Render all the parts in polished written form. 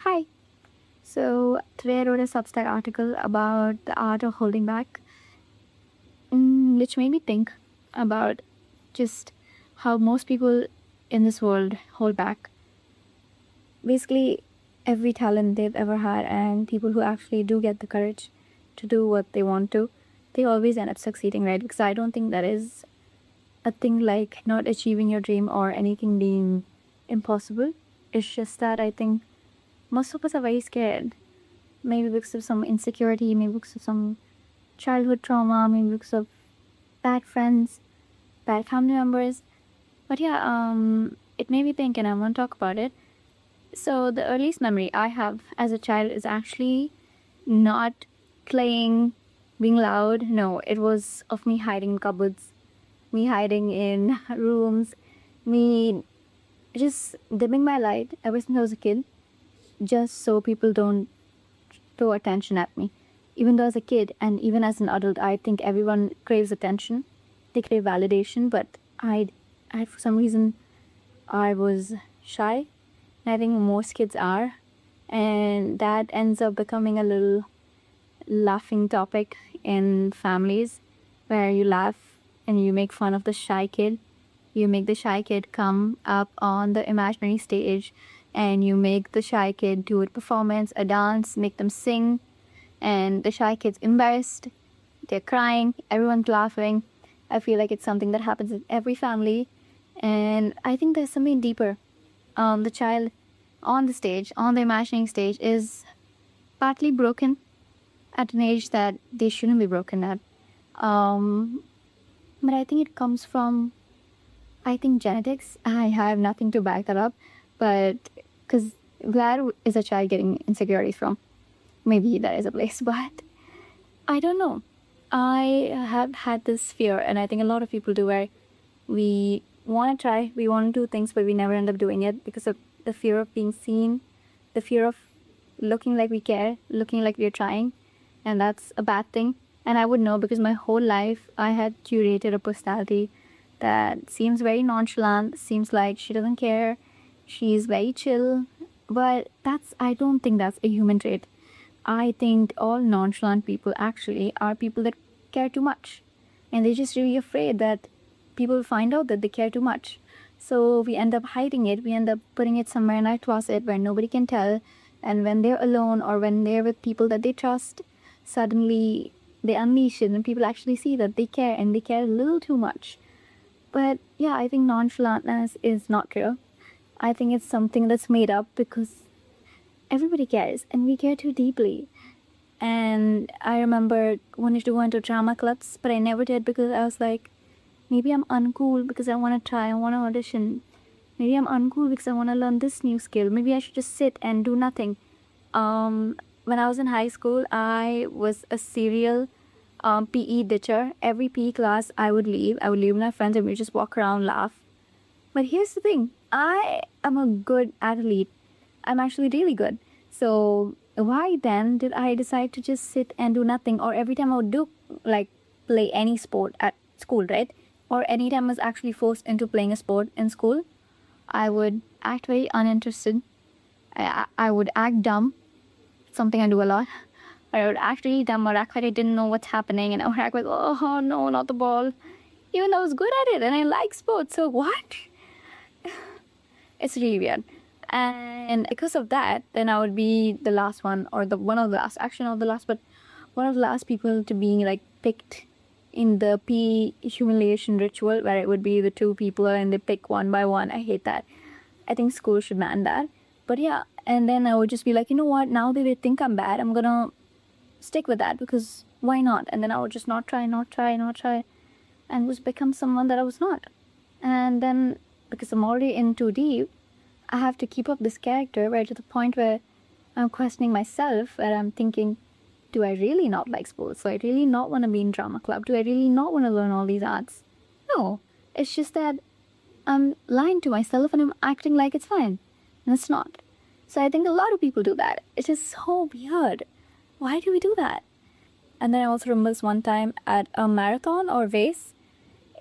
Hi. So today I wrote a Substack article about the art of holding back, which made me think about just how most people in this world hold back. Basically, every talent they've ever had and people who actually do get the courage to do what they want to, they always end up succeeding, right? Because I don't think that is a thing like not achieving your dream or anything being impossible. It's just that I think most of us are very scared. Maybe because of some insecurity, maybe because of some childhood trauma, maybe because of bad friends, bad family members. But yeah, it made me think and I want to talk about it. So the earliest memory I have as a child is actually not playing, being loud. No, it was of me hiding in cupboards, me hiding in rooms, me just dimming my light ever since I was a kid, just so people don't throw attention at me. Even though as a kid and even as an adult, I think everyone craves attention. They crave validation, but I for some reason, I was shy. And I think most kids are. And that ends up becoming a little laughing topic in families where you laugh and you make fun of the shy kid. You make the shy kid come up on the imaginary stage and you make the shy kid do a performance, a dance, make them sing, and the shy kid's embarrassed, they're crying, everyone's laughing. I feel like it's something that happens in every family, and I think there's something deeper. The child on the stage, on the imagining stage, is partly broken at an age that they shouldn't be broken at. Um, but I think it comes from, I think, genetics. I have nothing to back that up, but because where is a child getting insecurities from? Maybe that is a place, but I don't know. I have had this fear, and I think a lot of people do, where we want to try, we want to do things, but we never end up doing it because of the fear of being seen, the fear of looking like we care, looking like we're trying, and that's a bad thing. And I would know because my whole life I had curated a personality that seems very nonchalant, seems like she doesn't care, she's very chill, but I don't think that's a human trait. I think all nonchalant people actually are people that care too much. And they're just really afraid that people find out that they care too much. So we end up hiding it, we end up putting it somewhere in our closet where nobody can tell. And when they're alone or when they're with people that they trust, suddenly they unleash it and people actually see that they care and they care a little too much. But yeah, I think nonchalantness is not real. I think it's something that's made up because everybody cares and we care too deeply. And I remember wanting to go into drama clubs, but I never did because I was like, maybe I'm uncool because I want to try, I want to audition. Maybe I'm uncool because I want to learn this new skill. Maybe I should just sit and do nothing. When I was in high school, I was a serial PE ditcher. Every PE class I would leave. I would leave with my friends and we would just walk around, laugh. But here's the thing. I am a good athlete. I'm actually really good. So why then did I decide to just sit and do nothing? Or every time I would do like play any sport at school, right? Or anytime I was actually forced into playing a sport in school, I would act very uninterested. I would act dumb, something I do a lot. I would act really dumb or act like I didn't know what's happening, and I would act like, oh no, not the ball. Even though I was good at it and I like sports, so what? It's really weird. And because of that, then I would be the last one, or the one of the last, actually not the last, but one of the last people to be like picked in the PE humiliation ritual, where it would be the two people and they pick one by one. I hate that. I think school should ban that. But yeah, and then I would just be like, you know what, now that they think I'm bad, I'm gonna stick with that because why not? And then I would just not try, and just become someone that I was not. And then because I'm already in too deep, I have to keep up this character where to the point where I'm questioning myself, where I'm thinking, do I really not like sports? Do I really not want to be in drama club? Do I really not want to learn all these arts? No, it's just that I'm lying to myself and I'm acting like it's fine. And it's not. So I think a lot of people do that. It's just so weird. Why do we do that? And then I also remember this one time at a marathon or race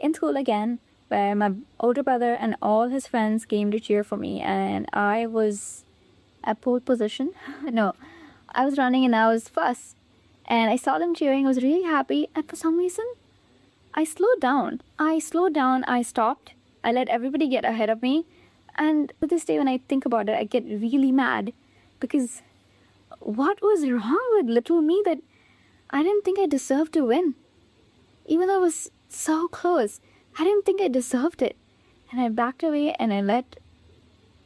in school again, where my older brother and all his friends came to cheer for me, and I at pole position. No, I was running and I was first. And I saw them cheering. I was really happy. And for some reason, I slowed down. I stopped. I let everybody get ahead of me. And to this day, when I think about it, I get really mad because what was wrong with little me that I didn't think I deserved to win? Even though it was so close, I didn't think I deserved it. And I backed away and I let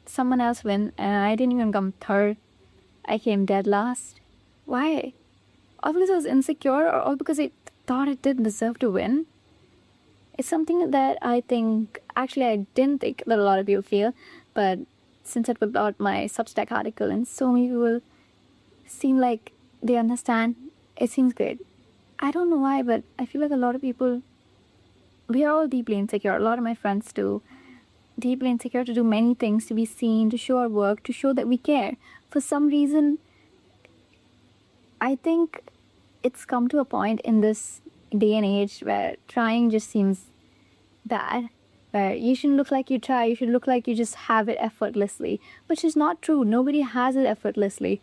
someone else win, and I didn't even come third. I came dead last. Why? All because I was insecure, or all because I thought I didn't deserve to win? It's something that I think, actually I didn't think that a lot of people feel, but since I put out my Substack article and so many people seem like they understand, it seems great. I don't know why, but I feel like a lot of people, we are all deeply insecure. A lot of my friends too. Deeply insecure to do many things, to be seen, to show our work, to show that we care. For some reason, I think it's come to a point in this day and age where trying just seems bad, where you shouldn't look like you try, you should look like you just have it effortlessly, which is not true. Nobody has it effortlessly.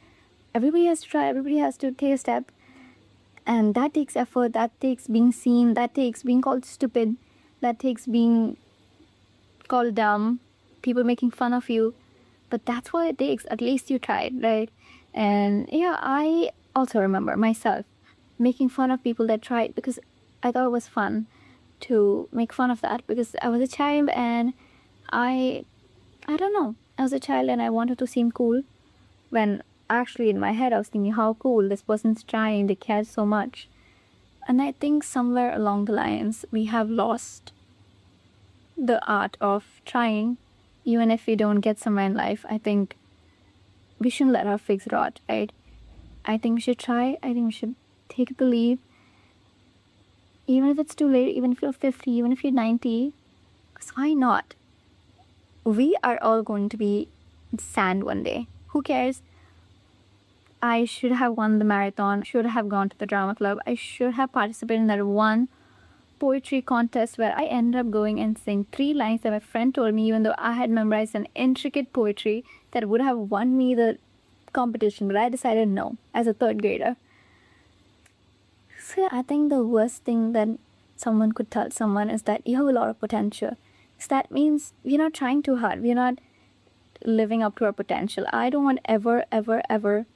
Everybody has to try, everybody has to take a step, and that takes effort, that takes being seen, that takes being called stupid, that takes being called dumb, people making fun of you, but that's what it takes. At least you tried, right? And yeah, I also remember myself making fun of people that tried because I thought it was fun to make fun of that, because I was a child and I don't know, I was a child and I wanted to seem cool, when actually in my head I was thinking how cool, this person's trying, they care so much. And I think somewhere along the lines we have lost the art of trying. Even if we don't get somewhere in life, I think we shouldn't let our figs rot, right? I think we should try. I think we should take the leap. Even if it's too late, even if you're 50, even if you're 90, because why not? We are all going to be in sand one day. Who cares? I should have won the marathon, should have gone to the drama club, I should have participated in that one poetry contest where I ended up going and saying 3 lines that my friend told me, even though I had memorized an intricate poetry that would have won me the competition, but I decided no, as a 3rd grader. So I think the worst thing that someone could tell someone is that you have a lot of potential. So that means we're not trying too hard, we're not living up to our potential. I don't want ever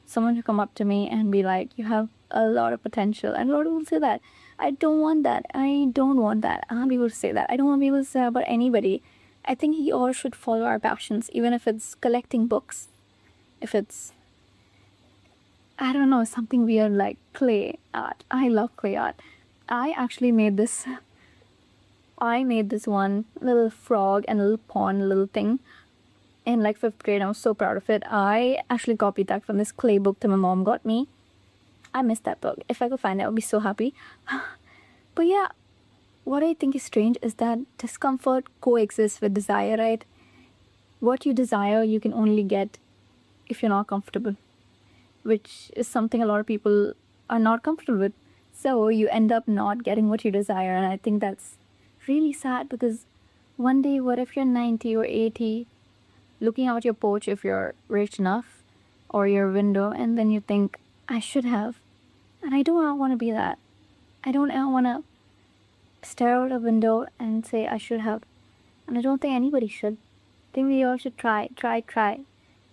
someone to come up to me and be like, you have a lot of potential. And a lot of people say that. I don't want that. I don't want that. I don't want people to say that. I don't want people to say about anybody. I think we all should follow our passions, even if it's collecting books. If it's, I don't know, something weird like clay art. I love clay art. I actually made this. I made this one little frog and a little pond, a little thing in like 5th grade. I was so proud of it. I actually copied that from this clay book that my mom got me. I missed that book. If I could find it, I would be so happy. But yeah, what I think is strange is that discomfort coexists with desire, right? What you desire, you can only get if you're not comfortable, which is something a lot of people are not comfortable with. So you end up not getting what you desire. And I think that's really sad, because one day, what if you're 90 or 80, looking out your porch if you're rich enough, or your window, and then you think, I should have. And I don't want to be that. I don't want to stare out a window and say I should have. And I don't think anybody should. I think we all should try.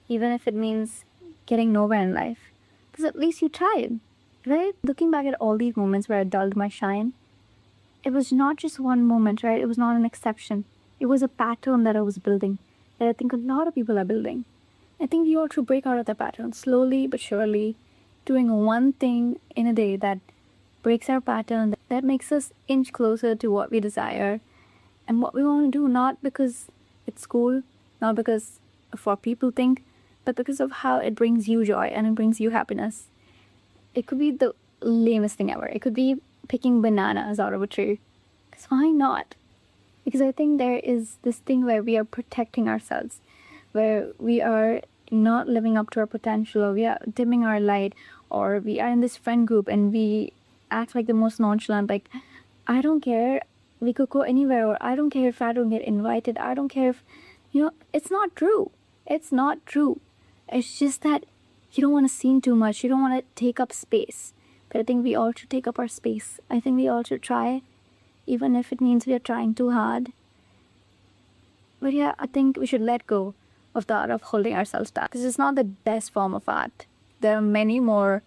Even if it means getting nowhere in life. Because at least you tried, right? Looking back at all these moments where I dulled my shine, it was not just one moment, right? It was not an exception. It was a pattern that I was building, that I think a lot of people are building. I think we all should break out of the pattern slowly but surely, doing one thing in a day that breaks our pattern, that makes us inch closer to what we desire and what we want to do, not because it's cool, not because of what people think, but because of how it brings you joy and it brings you happiness. It could be the lamest thing ever. It could be picking bananas out of a tree. Because why not? Because I think there is this thing where we are protecting ourselves, where we are not living up to our potential, or we are dimming our light, or we are in this friend group and we act like the most nonchalant, like, I don't care, we could go anywhere, or I don't care if I don't get invited, I don't care if, it's not true. It's not true. It's just that you don't want to seem too much. You don't want to take up space. But I think we all should take up our space. I think we all should try, even if it means we are trying too hard. But yeah, I think we should let go of the art of holding ourselves back. This is not the best form of art. There are many more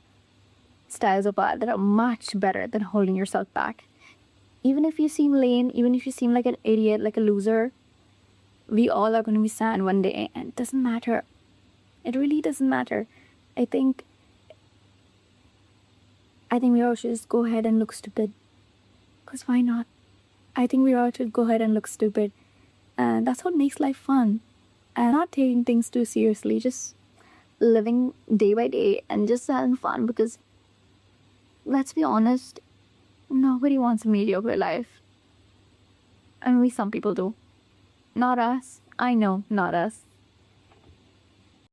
styles of art that are much better than holding yourself back. Even if you seem lame, even if you seem like an idiot, like a loser, we all are going to be sad one day, and it doesn't matter. It really doesn't matter. I think we all should just go ahead and look stupid. Because why not? I think we all should go ahead and look stupid. And that's what makes life fun. And not taking things too seriously, just living day by day and just having fun. Because let's be honest, nobody wants a mediocre life. And maybe some people do. Not us. I know, not us.